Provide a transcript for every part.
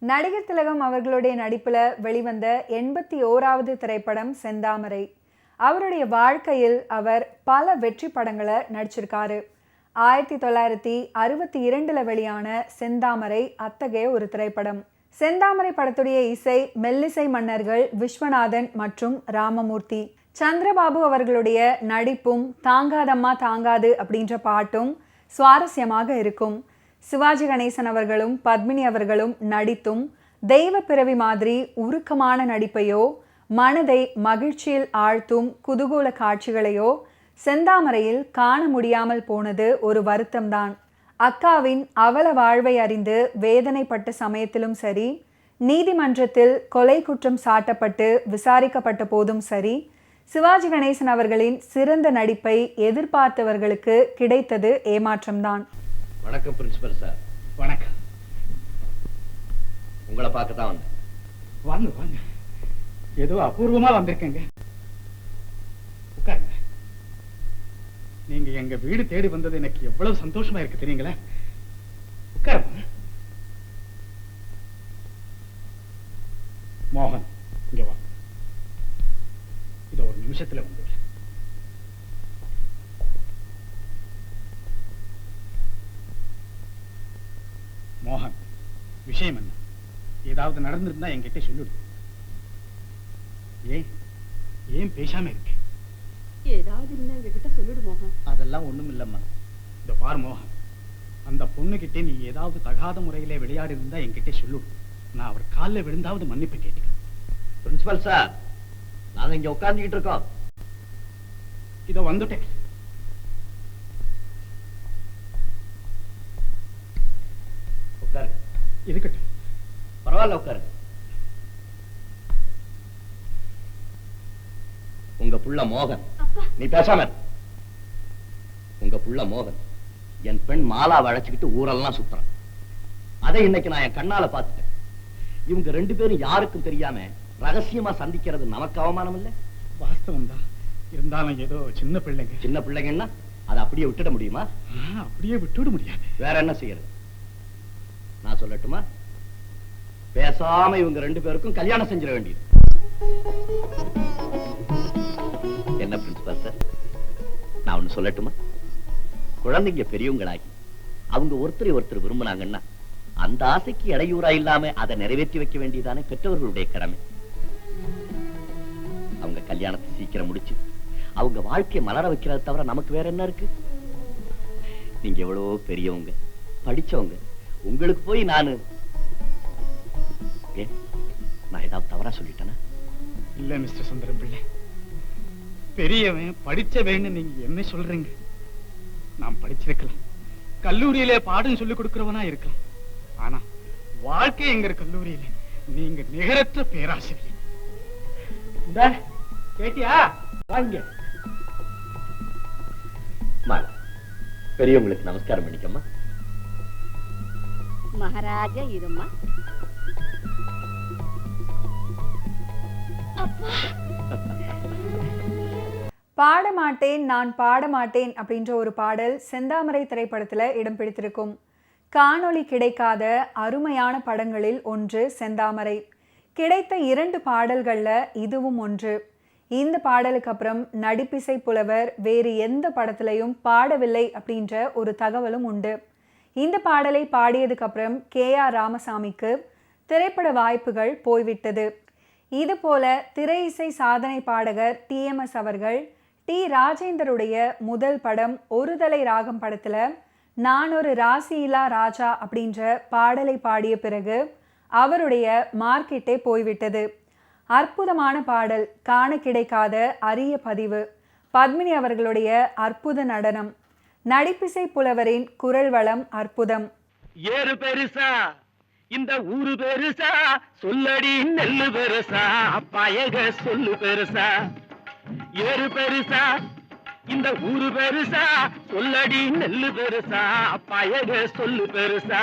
நடிகர் திலகம் அவர்களுடைய நடிப்புல வெளிவந்த 81வது திரைப்படம் செந்தாமரை. அவருடைய வாழ்க்கையில் அவர் பல வெற்றி படங்களை நடிச்சிருக்காரு. 1962 வெளியான செந்தாமரை அத்தகைய ஒரு திரைப்படம். செந்தாமரை படத்துடைய இசை மெல்லிசை மன்னர்கள் விஸ்வநாதன் மற்றும் ராமமூர்த்தி. சந்திரபாபு அவர்களுடைய நடிப்பும் தாங்காதம்மா தாங்காது அப்படின்ற பாட்டும் சுவாரஸ்யமாக இருக்கும். சிவாஜி கணேசன் அவர்களும் பத்மினி அவர்களும் நடித்தும் தெய்வ பிறவி மாதிரி உருக்கமான நடிப்பையோ மனதை மகிழ்ச்சியில் ஆழ்த்தும் குதூகூல காட்சிகளையோ செந்தாமரையில் காண முடியாமல் போனது ஒரு வருத்தம்தான். அக்காவின் அவல வாழ்வை அறிந்து வேதனைப்பட்ட சமயத்திலும் சரி, நீதிமன்றத்தில் கொலை குற்றம் சாட்டப்பட்டு விசாரிக்கப்பட்ட போதும் சரி, சிவாஜி கணேசன் அவர்களின் சிறந்த நடிப்பை எதிர்பார்த்தவர்களுக்கு கிடைத்தது ஏமாற்றம்தான். வணக்கம் பிரின்சிபல் சார். வணக்கம். உங்களை பார்க்க தான் வந்தேன். வாங்க வாங்க, ஏதோ அபூர்வமா வந்திருக்கேங்க. உட்காருங்க. நீங்க எங்க வீடு தேடி வந்தது எனக்கு எவ்வளவு சந்தோஷமா இருக்கு தெரியுங்களா? உட்காருங்க. மோகன், இங்க வா. இத ஒரு நிமிஷத்துல வந்து மோகன், விஷயம் என்ன? ஏதாவது நடந்திருந்தா என்கிட்ட சொல்லிடு. ஏன் பேசாம இருக்கு? ஏதாவது இருந்தா என்கிட்ட சொல்லிடு மோகன். அதெல்லாம் ஒண்ணும் இல்லம்மா. இந்த பார் மோகன், அந்த பொண்ணுகிட்ட நீ ஏதாவது தகாத முறையிலே விளையாடி இருந்தா என்கிட்ட சொல்லிடு. நான் அவர் காலில் விழுந்தாவது மன்னிப்பு கேட்டுக்கிறேன். பிரின்சிபல் சார், நாங்க இங்க உட்கார்ந்துகிட்டு இருக்கோம். இதோ வந்துட்டேன். உட்காரு. இருக்கட்டும், பரவாயில்ல, உட்காரு. உங்க புள்ள மோகன். நீ பேசாம. உங்க புள்ள மோகன் என் பெண் மாலா வளைச்சுக்கிட்டு ஊரெல்லாம் சுத்துறான். அதை இன்னைக்கு நான் என் கண்ணால பார்த்துட்டேன். இவங்க ரெண்டு பேரும் யாருக்கும் தெரியாம ரகசியமா சந்திக்கிறது நமக்கு அவமானம் இல்ல? வாஸ்தவம் தான். இருந்தாலும் ஏதோ சின்ன பிள்ளைங்க. சின்ன பிள்ளைங்கன்னா அதை அப்படியே விட்டுட முடியுமா? அப்படியே விட்டுவிட முடியாது. வேற என்ன செய்யறது? நான் சொல்லட்டுமா? பேசாம இவங்க ரெண்டு பேருக்கும் கல்யாணம் செஞ்சிட வேண்டியது. என்ன பிரின்சிபல் சார், நான் ஒண்ணு சொல்லட்டுமா? குழந்தைங்க பெரியவங்களாகி அவங்க ஒருத்தர் விரும்பினாங்கன்னா அந்த ஆசைக்கு இடையூறா இல்லாம அதை நிறைவேற்றி வைக்க வேண்டியதானே பெற்றவர்களுடைய கடமை. அவங்க கல்யாணத்தை சீக்கிரம் முடிச்சு அவங்க வாழ்க்கையை மலர வைக்கிறத தவிர நமக்கு வேற என்ன இருக்கு? நீங்க எவ்வளவோ பெரியவங்க, படிச்சவங்க. உங்களுக்கு போய் நான் ஏதாவது தவறா சொல்லிட்டேனா? இல்ல மிஸ்டர் சுந்தரம் பிள்ளை, பெரியவன் படிச்சவன்னு நீங்க என்ன சொல்றீங்க? நான் படிச்சிருக்கலாம், கல்லூரியிலே பாடம் சொல்லிக் கொடுக்கிறவனா இருக்கலாம். ஆனா வாழ்க்கை எங்க கல்லூரியில நீங்க நிகரற்ற பேராசிரியர். கேட்டியா? வாங்க. பெரியவங்களுக்கு நமஸ்காரம் பண்ணிக்கம்மா. மகாராஜா இருமா. பாடமாட்டேன் நான் பாடமாட்டேன் அப்படின்ற ஒரு பாடல் செந்தாமரை திரைப்படத்துல இடம் பிடித்திருக்கும். காணொளி கிடைக்காத அருமையான படங்களில் ஒன்று செந்தாமரை. கிடைத்த 2 பாடல்கள்ல இதுவும் ஒன்று. இந்த பாடலுக்கு அப்புறம் நடிப்பிசை புலவர் வேறு எந்த படத்திலையும் பாடவில்லை அப்படின்ற ஒரு தகவலும் உண்டு. இந்த பாடலை பாடியதுக்கு அப்புறம் KR ராமசாமிக்கு திரைப்பட வாய்ப்புகள் போய்விட்டது. இதுபோல திரை இசை சாதனை பாடகர் TMS அவர்கள் டி ராஜேந்தருடைய முதல் படம் ஒருதலை ராகம் படத்துல நான் ஒரு ராசியிலா ராஜா அப்படின்ற பாடலை பாடிய பிறகு அவருடைய மார்க்கெட்டே போய்விட்டது. அற்புதமான பாடல், காண கிடைக்காத அரிய பதிவு, பத்மினி அவர்களுடைய அற்புத நடனம், நடிப்பிசை புலவரின் குரல் வளம் அற்புதம். ஏறு பெருசா இந்த ஊரு பெருசா, சொல்லடி நெல்லு பெருசா, பயக சொல்லு பெருசா. ஏறு பெருசா இந்த ஊரு பெருசா, சொல்லடி நெல்லு பெருசா, பயக சொல்லு பெருசா.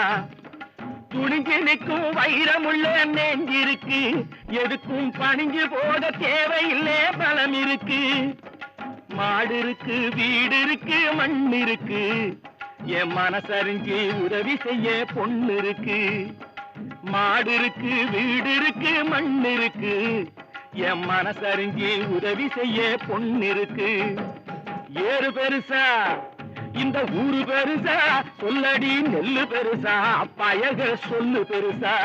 துணிஞ்சு நிற்கும் வைரமுள்ள நெஞ்சிருக்கு, எதுக்கும் பணிஞ்சு போக தேவையில்லை பலம் இருக்கு. மாடு இருக்கு, வீடு இருக்கு, மண் இருக்கு, என் மனசறிஞ்சி உதவி செய்ய பொண்ணு இருக்கு. மாடு இருக்கு, வீடு இருக்கு, மண் இருக்கு, என் மனசறிஞ்சி உதவி செய்ய பொண்ணு இருக்கு. ஏறு பெருசா இந்த ஊரு பெருசா, சொல்லடி நெல்லு பெருசா, பயக சொல்லு பெருசா.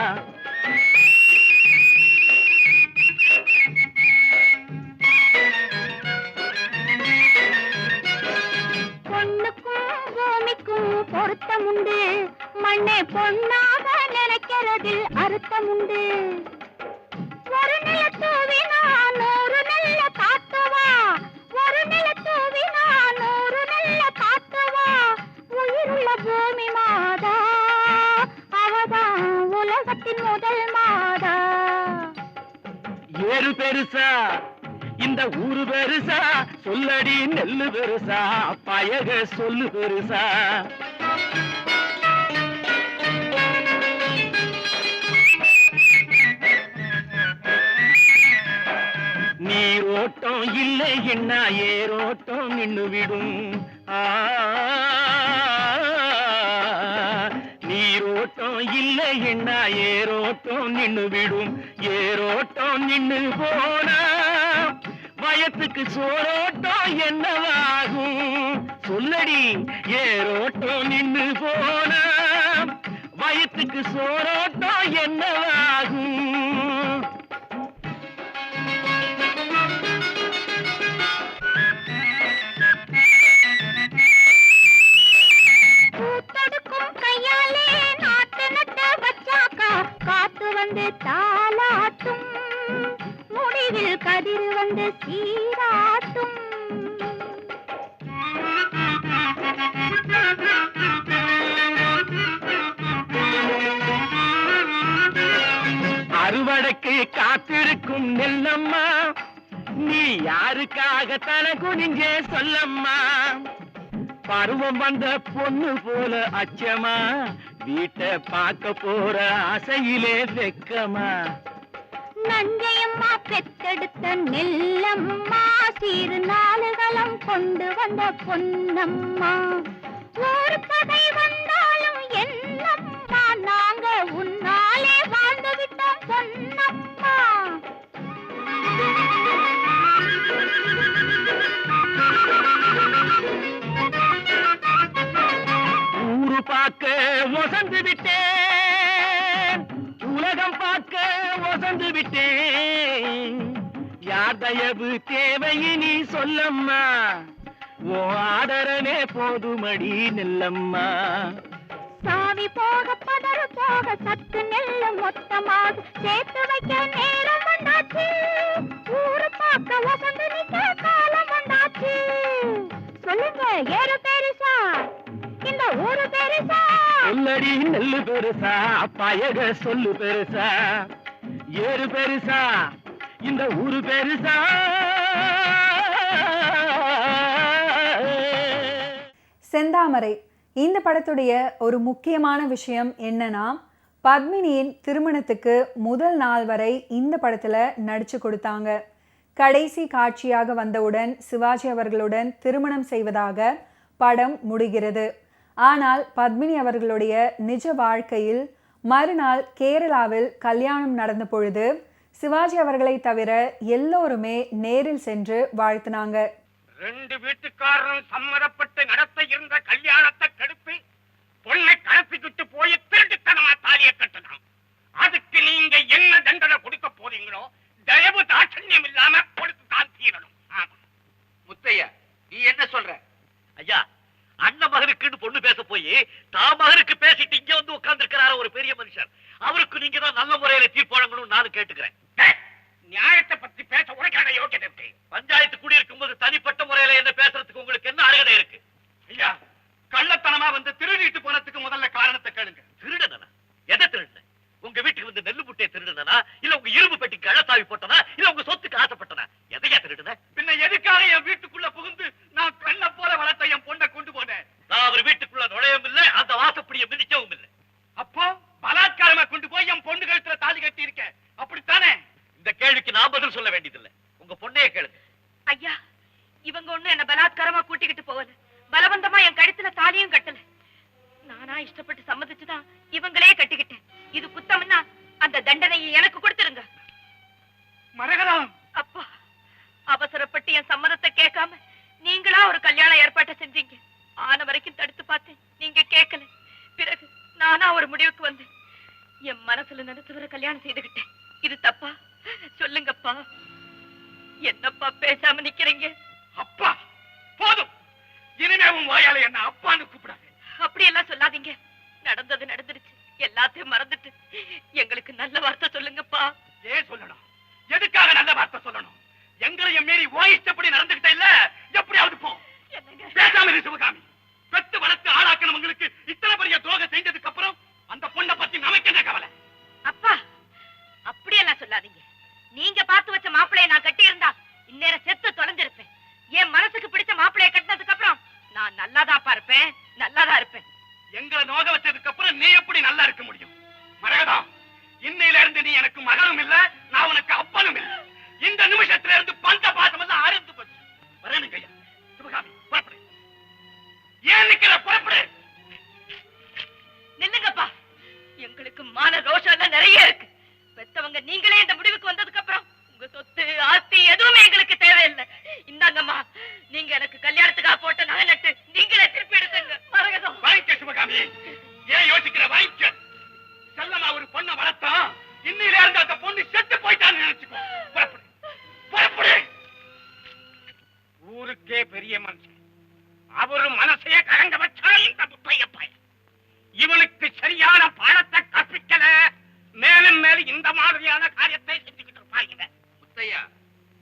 பொண்ணுக்கும் பூமிக்கும் பொருத்தமுண்டு, மண்ணை பொண்ணாக நினைக்கிறதில் அர்த்தமுண்டு. ஒரு நில தூவினா 100 நெல்ல காட்டுவா, ஒரு நில தூவினா 100 நெல்ல காட்டுவா. உயிருள்ள பூமி மாதா, அவதான் உலகத்தின் முதல் மாதா. ஏறு பெருசா இந்த ஊரு பெருசா, சொல்லடி நெல்லு பெருசா, பயக சொல்லு பெருசா. நீரோட்டம் இல்லை என்ன ஏரோட்டம் நின்னு விடும். நீரோட்டம் இல்லை என்ன ஏரோட்டம் நின்னு விடும். ஏரோட்டம் நின்னு போனா வயத்துக்கு சோரோட்டம் என்னவாகும், சொல்லடி. ஏரோட்டம் நின்னு போனா வயத்துக்கு சோரோட்டம் என்னவாகும். கையாலே நாட்டு நட்ட வச்சாக்கா, காத்து வந்து தாலாட்டும், முடிவில் கதிர் வந்து சீராட்டும். அறுவடைக்கு காத்திருக்கும் நெல்லம்மா, நீ யாருக்காக தன குனிஞ்சே சொல்லம்மா. பருவம் வந்த பொண்ணு போல அச்சமா, வீட்டை பார்க்க போற ஆசையிலே வெக்கமா. நஞ்சையம்மா பெத்தெடுத்த நெல்லம்மா, சீரு நாளுகளும் கொண்டு வந்த பொன்னம்மா. ஒரு பகை வந்தாலும் என்னம்மா, நாங்க உன்னாலே வாழ்ந்து விட்டோம் பொன்னம்மா. ஊரு பார்க்க வசந்து விட்டேன், உலகம் பார்க்க வசந்து விட்டேன். யார் தயவு தேவையினி சொல்லம்மா, ஓ ஆதரவே போதுமடி நெல்லம்மா. சாவி போக பதறு போக சத்து நெல்லு மொத்தமாக சேர்த்து வைக்க நேரம் வந்தாச்சு. ஊரு பார்க்க வசந்து நிற்க காலம் வந்தாச்சு. சொல்லுங்க, ஏறு பெருசா இந்த ஊரு பெருசா, சொல்லடி நெல்லு பெருசா, பயக சொல்லு பெருசா. ஏறு பெருசா இந்த ஊரு பெருசா. செந்தாமரை இந்த படத்துடைய ஒரு முக்கியமான விஷயம் என்னன்னா, பத்மினியின் திருமணத்துக்கு முதல் நாள் வரை இந்த படத்துல நடிச்சு கொடுத்தாங்க. கடைசி காட்சியாக வந்தவுடன் சிவாஜி அவர்களுடன் திருமணம் செய்வதாக படம் முடிகிறது. ஆனால் பத்மினி அவர்களுடைய நிஜ வாழ்க்கையில் மறுநாள் கேரளாவில் கல்யாணம் நடந்த பொழுது சிவாஜி அவர்களை தவிர எல்லோருமே நேரில் சென்று வாழ்த்தினாங்க. 2 வீட்டுக்காரரும் சம்மதப்பட்டு நடத்த இருந்த கல்யாணத்தை கெடுத்து பொண்ணை கடத்திக்கிட்டு போய் திருட்டுத்தனமா தாலியை கட்டலாம். அதுக்கு நீங்க என்ன தண்டனை கொடுக்க போறீங்களோ தயவு தாட்சண்யம் இல்லாம கொடுத்து தான் தீரணும். முத்தையா, நீ என்ன சொல்ற? ஐயா, அண்ணன் மகனுக்குன்னு பொண்ணு பேச போய் தான் மகனுக்கு பேசிட்டு இங்க வந்து உட்கார்ந்து இருக்கிறார ஒரு பெரிய மனுஷர். அவருக்கு நீங்க தான் நல்ல முறையில தீர்ப்பு வழங்கணும்னு நானும் கேட்டுக்கிறேன். நியாயத்தை பத்தி பேச உனக்கான யோகியதை இருக்கு. பஞ்சாயத்து குடியிருக்கும் போது தனிப்பட்ட முறையில என்ன பேசுறதுக்கு உங்களுக்கு என்ன அருகதை இருக்கு? ஐயா, கள்ளத்தனமா வந்து திருடிட்டு போனதுக்கு முதல்ல காரணத்தை கேளுங்க. திருடனா? எதை திருடுன? உங்க வீட்டுக்கு வந்து நெல்லு முட்டையை திருடுனா, இல்ல உங்க இரும்பு பெட்டிக்கு கள்ளத்தாவி போட்டனா, இல்ல உங்க சொத்துக்கு ஆசைப்பட்டனா? எதையா திருடுன? பின்ன எதுக்காக என் வீட்டுக்குள்ள புகுந்து நான் கண்ண போல வளர்த்த என் பொண்ணை கொண்டு போனேன்? நான் அவர் வீட்டுக்குள்ள நுழையவும் இல்லை, அந்த வாசப்படியை மிதிக்கவும் இல்லை. அப்போ பலாத்காரமா கொண்டு போய் என் பொண்ணு கழுத்துல தாலி கட்டி இருக்கேன், அப்படித்தானே? இந்த கேள்விக்கு நான் பதில் சொல்ல வேண்டியதில்லை. உங்க பொண்ணையே கேளுங்க. ஐயா, இவங்க ஒண்ணு என்ன பலாத்காரமா கூட்டிக்கிட்டு போகல, பலவந்தமா என் கழுத்துல தாலியும் கட்டல. நானா இஷ்டப்பட்டு சம்மதிச்சுதான் இவங்களே கட்டிக்கிட்டேன். இது குத்தம்னா அந்த தண்டனையை எனக்கு கொடுத்துருங்க. மரகதம், அப்பா, அவசரப்பட்டு என் சம்மதத்தை கேட்காம நீங்களா ஒரு கல்யாண ஏற்பாட்டை செஞ்சீங்க. ஆன வரைக்கும் தடுத்து பார்த்தேன், நீங்க கேட்கல. பிறகு நானா ஒரு முடிவுக்கு வந்தேன். என் மனசுல நினைச்சவரை கல்யாணம் செய்துகிட்டேன். இது தப்பா? சொல்லுங்கப்பா. என்னப்பா பேசாம நிக்கிறீங்க? அப்பா போதும், இனிமே உன் வாயால என்ன அப்பான்னு கூப்பிடாது. அப்படியெல்லாம் சொல்லாதீங்க. நடந்தது நடந்துருச்சு, எல்லாத்தையும் மறந்துட்டு எங்களுக்கு நல்ல வார்த்தை சொல்லுங்கப்பா. ஏன் சொல்லணும்? எதுக்காக நல்ல வார்த்தை சொல்லணும்? எங்களையும் மீறி இஷ்டப்படி நடந்துகிட்ட இல்ல, எப்படியாவது போ. பேசாம இரு சிவகாமி. பெத்து வளர்த்து ஆளாக்கணவங்களுக்கு இத்தனை பெரிய துரோகம் செஞ்சதுக்கு அப்புறம் அந்த பொண்ணை பத்தி நமக்கு என்ன கவலை? அப்பா, அப்படியெல்லாம் சொல்லாதீங்க. நீங்க பார்த்து வச்ச மாப்பிளைய நான் கட்டி இருந்தா இந்நேரம் செத்து தொலைஞ்சிருப்பேன். என் மனசுக்கு பிடிச்ச மாப்பிளைய கட்டினதுக்கு அப்புறம் நான் நல்லாதான் இருப்பேன், நல்லாதான் இருப்பேன். எங்களை நோக வச்சதுக்கு அப்புறம் நீ எப்படி நல்லா இருக்க முடியும்? மரகதா, இன்னையில இருந்து நீ எனக்கு மகனும் இல்ல, நான் உனக்கு அப்பனும் இல்ல. இந்த நிமிஷத்துல இருந்து பந்த பாசம் எல்லாம் அறுந்து போச்சு. வரணும் கையா. சிவகாமி, புறப்படு. ஏன் நிக்கிற? புறப்படு. நில்லுங்கப்பா. எங்களுக்கு மான ரோஷம் எல்லாம் நிறைய இருக்கு. பெத்தவங்க நீங்களே இந்த முடிவுக்கு வந்ததுக்கு அப்புறம் உங்க சொத்து ஆஸ்தி எதுவுமே எங்களுக்கு தேவையில்லை. இந்தாங்கம்மா, நீங்க எனக்கு கல்யாணத்துக்காக போட்ட நகை நட்டு நீங்களே திருப்பி எடுத்துங்க. மரகதம், வாங்கிக்க சிவகாமி. ஏன் யோசிக்கிற? வாங்கிக்க. செல்லமா ஒரு பொண்ணை வளர்த்தா, இன்னையில இருந்து அந்த பொண்ணு செத்து போயிட்டான்னு நினைச்சுக்கோ. புறப்படு, புறப்படு. ஊருக்கே பெரிய மனுஷன், அவரு மனசையே கலங்க வச்சா இந்த முத்தையப்பாய். இவனுக்கு சரியான பாடத்தை கற்பிக்கல, மேலும் மேலும் இந்த மாதிரியான காரியத்தை செஞ்சுக்கிட்டு இருப்பாங்க. முத்தையா,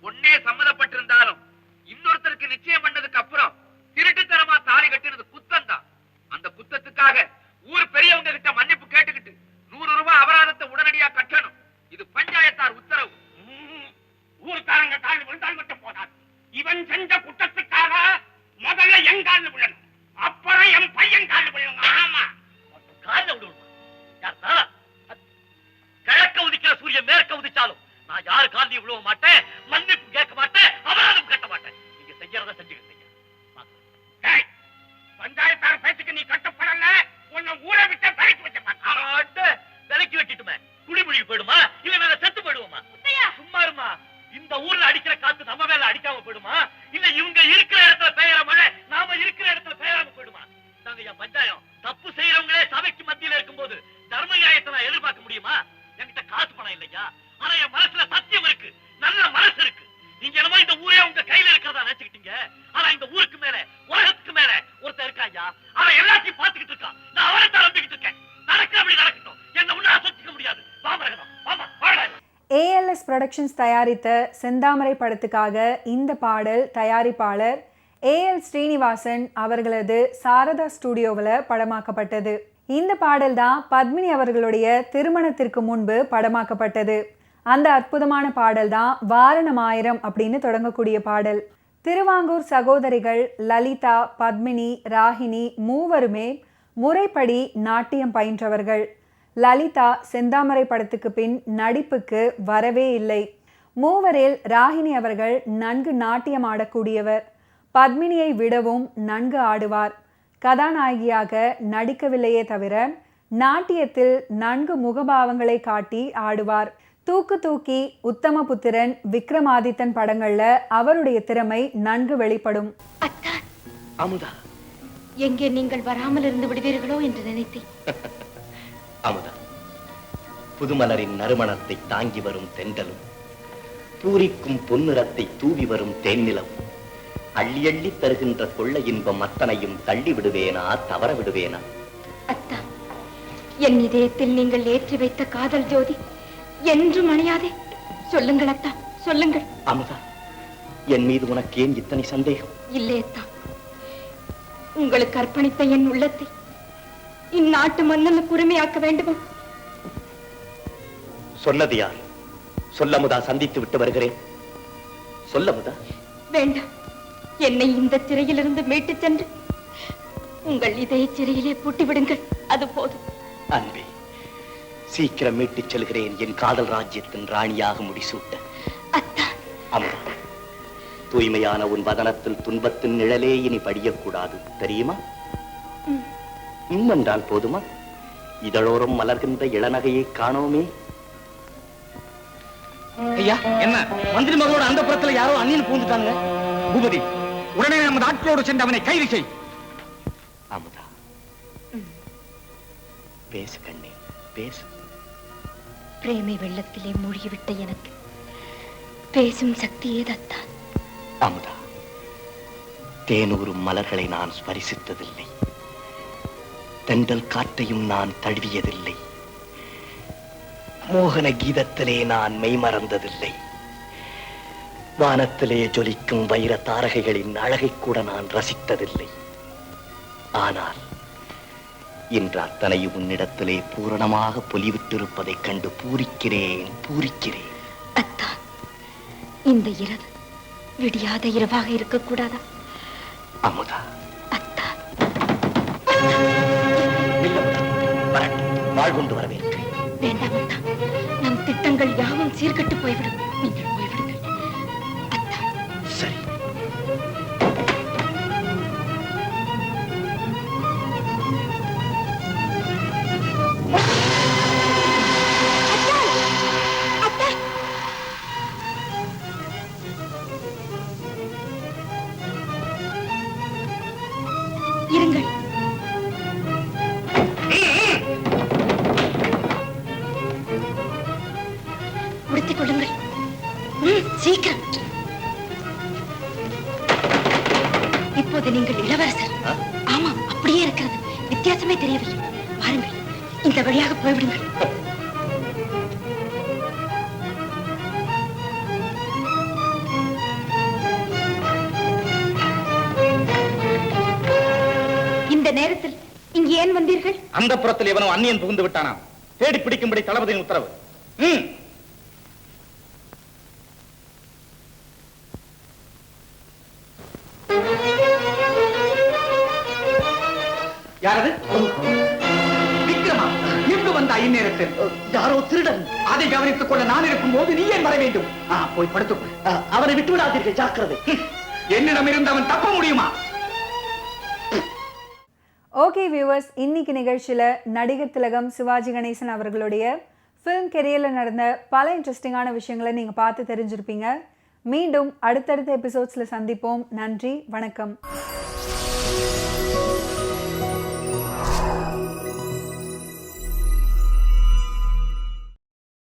ஒன்னே சம்மதப்பட்டிருந்தாலும் இன்னொருத்தருக்கு நிச்சயம் பண்ணதுக்கு அப்புறம் திருட்டுத்தனமா தாலி கட்டினது குத்தம் தான். அந்த குத்தத்துக்காக ஊர் பெரியவங்க கிட்ட மன்னிப்பு கேட்டுக்கிட்டு 100 ரூபாய் அபராதத்தை உடனடியா கட்டணும். இது பஞ்சாயத்தார் உத்தரவு. ஊருக்காரங்க கால் விழுந்தால் மட்டும் போதாது. இவன் செஞ்ச குற்றத்துக்காக முதல்ல என் காலில் விழணும், அப்புறம் என் பையன் காலில் விழணும். ஆமா, காலில் விடுவோம். யார் தாரா? கிழக்க உதிக்கிற சூரியன் மேற்க உதிச்சாலும் நான் யாரு காலையும் விழுவ மாட்டேன், மன்னிப்பு கேட்க மாட்டேன், அபராதம் கட்ட மாட்டேன். நீங்க செய்யறத செஞ்சுக்கிட்டீங்க. பஞ்சாயத்தார் பேச்சுக்கு நீ கட்டப்படல, உன்னை ஊரை விட்டு விலக்கி வச்ச மாட்டேன். விலக்கி வச்சிட்டுமே குடிமொழிக்கு போயிடுமா, இல்ல நாங்க செத்து போயிடுவோமா? சும்மா இருமா. இந்த ஊர்ல அடிக்கிற காத்து நம்ம மேல அடிக்காம போயிடுமா, இல்ல இவங்க இருக்கிற இடத்துல பெய்யற மழை நாம இருக்கிற இடத்துல பெய்யாம போயிடுமா? நாங்க என் பஞ்சாயம் தப்பு செய்யறவங்களே சபைக்கு மத்தியில இருக்கும்போது தர்ம நியாயத்தை நான் எதிர்பார்க்க முடியுமா? என்கிட்ட காசு பணம் இல்லையா, ஆனா என் மனசுல சத்தியம் இருக்கு, நல்ல மனசு இருக்கு. நீங்க என்னமோ இந்த ஊரே உங்க கையில இருக்கிறதா நினைச்சுக்கிட்டீங்க. ஆனா இந்த ஊருக்கு மேல, உலகத்துக்கு மேல ஒருத்தர் இருக்காயா, அவன் எல்லாத்தையும் பார்த்துக்கிட்டு இருக்கான். நான் அவரை தான் நம்பிக்கிட்டு இருக்கேன். நடக்கிறபடி நடக்கட்டும், என்ன ஒண்ணு அசைச்சிக்க முடியாது. வாமரகதம், வாமா, வாடா. ஏஎல்எஸ் புரொடக்ஷன்ஸ் தயாரித்த செந்தாமரை படத்துக்காக இந்த பாடல் தயாரிப்பாளர் ஏஎல் ஸ்ரீனிவாசன் அவர்களது சாரதா ஸ்டுடியோவில் படமாக்கப்பட்டது. இந்த பாடல் தான் பத்மினி அவர்களுடைய திருமணத்திற்கு முன்பு படமாக்கப்பட்டது. அந்த அற்புதமான பாடல் தான் வாரணமாயிரம் அப்படின்னு தொடங்கக்கூடிய பாடல். திருவாங்கூர் சகோதரிகள் லலிதா, பத்மினி, ராகினி மூவருமே முறைப்படி நாட்டியம் பயின்றவர்கள். லலிதா செந்தாமரை படத்துக்கு பின் நடிப்புக்கு வரவே இல்லை. மூவரில் ராகினி அவர்கள் நன்கு நாட்டியம் ஆடக்கூடியவர். பத்மினியை விடவும் நன்கு ஆடுவார். கதாநாயகியாக நடிக்கவில்லையே தவிர நாட்டியத்தில் நன்கு முகபாவங்களை காட்டி ஆடுவார். தூக்கு தூக்கி, உத்தமபுத்திரன், விக்ரமாதித்தன் படங்கள்ல அவருடைய திறமை நன்கு வெளிப்படும். அமுதா, எங்கே நீங்கள் வராமல் இருந்து விடுவீர்களோ என்று நினைத்தேன். அமுதா, புதுமலரின் நறுமணத்தை தாங்கி வரும் தென்றலும், பூரிக்கும் பொன்னிறத்தை தூவி வரும் தேன்நிலம், அள்ளி அள்ளி தருகின்ற கொள்ள இன்பம் அத்தனையும் தள்ளி விடுவேனா, தவற விடுவேனா? அத்தா, என் இதயத்தில் நீங்கள் ஏற்றி வைத்த காதல் ஜோதி என்றும் அணையாதே. சொல்லுங்கள் அத்தா, சொல்லுங்கள். அமுதா, என் மீது உனக்கு ஏன் இத்தனை சந்தேகம்? இல்லை அத்தா, உங்களுக்கு அர்ப்பணித்த என் உள்ளத்தை இந்நாட்டு மன்னனுக்கு உரிமையாக்க வேண்டுமா? சொன்னது யார்? சொல்லமுதா, சந்தித்து விட்டு வருகிறேன். சொல்லமுதா. வேண்டாம், என்னை இந்த சிறையிலிருந்து மீட்டுச் சென்று உங்கள் இதய சிறையிலே பூட்டிவிடுங்கள், அது போதும். அன்பே, சீக்கிரம் மீட்டுச் செல்கிறேன் என் காதல் ராஜ்யத்தின் ராணியாக முடிசூட்ட. அத்தா. அமுதா, தூய்மையான உன் வதனத்தில் துன்பத்தின் நிழலே இனி படியக்கூடாது, தெரியுமா? என்றால் போதுமா? இதழோரம் மலர்கின்ற இளநகையை காணோமே. ஐயா, என்ன மந்திரி மகளோட அந்த புறத்துல யாரோ அந்நியன் பூந்துட்டாங்க. பூபதி, உடனே நமது ஆட்களோடு சென்று அவனை கைது செய். அமுதா, பேசு கண்ணே, பேசு. பிரேமை வெள்ளத்திலே மூழ்கிவிட்ட எனக்கு பேசும் சக்தியே தத்தான். அமுதா, தேனூரும் மலர்களை நான் ஸ்பரிசித்ததில்லை, தென்றல் காற்றையும் நான் தழுவியதில்லை, மோகன கீதத்திலே நான் மெய்மறந்ததில்லை, வானத்திலே ஜொலிக்கும் வைர தாரகைகளின் அழகை கூட நான் ரசித்ததில்லை. ஆனால் இன்று அத்தனையும் உன்னிடத்திலே பூரணமாக பொலிவிட்டிருப்பதைக் கண்டு பூரிக்கிறேன், பூரிக்கிறேன். அத்தான், இந்த இரவு விடியாத இரவாக இருக்கக்கூடாதா? அமுதா, அத்தான், வாழ் கொண்டு வரவேற்கிறேன். வேண்டாம் அத்தான், நம் திட்டங்கள் யாவும் சீர்கெட்டு போய்விடும். நீங்கள் போய்விடுங்கள் அத்தான். சரி. இருங்கள். உடுத்திக் கொள்ளுங்கள். சீக்கிரம். இப்போது நீங்கள் இளவரசர். ஆமாம், அப்படியே இருக்கிறது. வித்தியாசமே தெரியவில்லை. பாருங்கள், இந்த வழியாக போய்விடுங்கள். இந்த நேரத்தில் இங்கு ஏன் வந்தீர்கள்? அந்த புறத்தில் எவனோ அந்நியன் புகுந்து விட்டானாம். தேடி பிடிக்கும்படி தளபதியின் உத்தரவு. யாரது? விக்ரமா, எங்கு வந்தா இந்நேரத்தில்? யாரோ திருடன். அதை கவனித்துக் கொள்ள நான் இருக்கும் போது நீ ஏன் வர வேண்டும்? போய் படுத்துக்கொள். அவனை விட்டு விடாதீர்கள், ஜாக்கிரதை. என்னிடம் இருந்து அவன் தப்ப முடியுமா? ஓகே வியூவர்ஸ், இன்னைக்கு நிகழ்ச்சியில் நடிகர் திலகம் சிவாஜி கணேசன் அவர்களுடைய ஃபிலிம் கெரியரில் நடந்த பல இன்ட்ரெஸ்டிங்கான விஷயங்களை நீங்கள் பார்த்து தெரிஞ்சிருப்பீங்க. மீண்டும் அடுத்தடுத்த எபிசோட்ஸில் சந்திப்போம். நன்றி, வணக்கம்.